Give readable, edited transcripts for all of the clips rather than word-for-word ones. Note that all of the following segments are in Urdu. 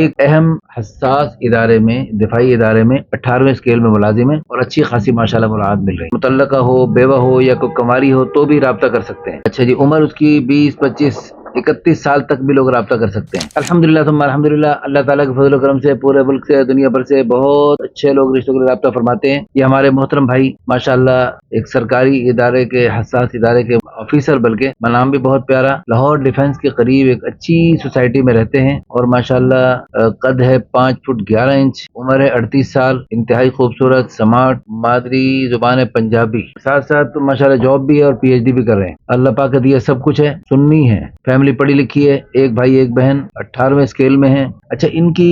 ایک اہم حساس ادارے میں، دفاعی ادارے میں 18ویں اسکیل میں ملازم ہیں اور اچھی خاصی ماشاءاللہ مراعات مل رہی ہے۔ متعلقہ ہو، بیوہ ہو یا کوئی کنواری ہو تو بھی رابطہ کر سکتے ہیں۔ اچھا جی، عمر اس کی 20، 25، 31 سال تک بھی لوگ رابطہ کر سکتے ہیں۔ الحمدللہ ثم الحمدللہ، اللہ تعالیٰ کے فضل و کرم سے پورے ملک سے، دنیا بھر سے بہت اچھے لوگ رشتوں کے رابطہ فرماتے ہیں۔ یہ ہمارے محترم بھائی ماشاءاللہ ایک سرکاری ادارے کے، حساس ادارے کے آفیسر، بلکہ نام بھی بہت پیارا، لاہور ڈیفنس کے قریب ایک اچھی سوسائٹی میں رہتے ہیں، اور ماشاءاللہ قد ہے 5 فٹ 11 انچ، عمر ہے 38 سال، انتہائی خوبصورت، سمارٹ، مادری زبان ہے پنجابی، ساتھ ساتھ ماشاءاللہ جاب بھی ہے اور پی ایچ ڈی بھی کر رہے ہیں۔ اللہ پاک کا دیا سب کچھ ہے، سنی ہے، فیملی پڑھی لکھی ہے، ایک بھائی ایک بہن، 18ویں اسکیل میں ہیں۔ اچھا، ان کی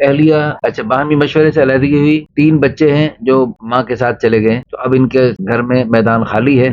اہلیہ باہمی مشورے سے علیحدگی ہوئی، 3 بچے ہیں جو ماں کے ساتھ چلے گئے، تو اب ان کے گھر میں میدان خالی ہے،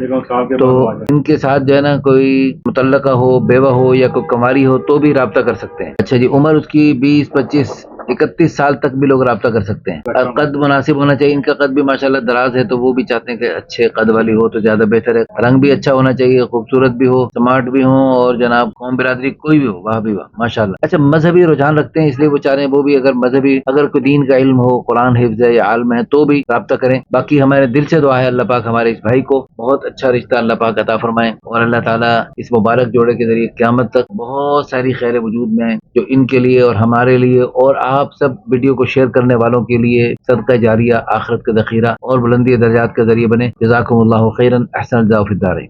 تو ان کے ساتھ جو ہے نا کوئی متعلقہ ہو، بیوہ ہو یا کوئی کنواری ہو تو بھی رابطہ کر سکتے ہیں۔ اچھا جی، عمر اس کی 20، 25، 31 سال تک بھی لوگ رابطہ کر سکتے ہیں۔ قد مناسب ہونا چاہیے، ان کا قد بھی ماشاءاللہ دراز ہے، تو وہ بھی چاہتے ہیں کہ اچھے قد والی ہو تو زیادہ بہتر ہے۔ رنگ بھی اچھا ہونا چاہیے، خوبصورت بھی ہو، سمارٹ بھی ہو، اور جناب قوم برادری کوئی بھی ہو، واہ بھی واہ ماشاءاللہ۔ اچھا، مذہبی رجحان رکھتے ہیں، اس لیے وہ چاہ رہے ہیں وہ بھی اگر مذہبی، اگر کوئی دین کا علم ہو، قرآن حفظ ہے یا عالم ہے تو بھی رابطہ کریں۔ باقی ہمارے دل سے دعا ہے اللہ پاک ہمارے اس بھائی کو بہت اچھا رشتہ اللہ پاک عطا فرمائے، اور اللہ تعالیٰ اس مبارک جوڑے کے ذریعے قیامت تک بہت ساری خیر وجود میں آئیں، جو ان کے لیے اور ہمارے لیے اور آپ سب ویڈیو کو شیئر کرنے والوں کے لیے صدقہ جاریہ، آخرت کا ذخیرہ اور بلندی درجات کا ذریعہ بنے۔ جزاکم اللہ خیرا، احسن الجزاء فی الدارین۔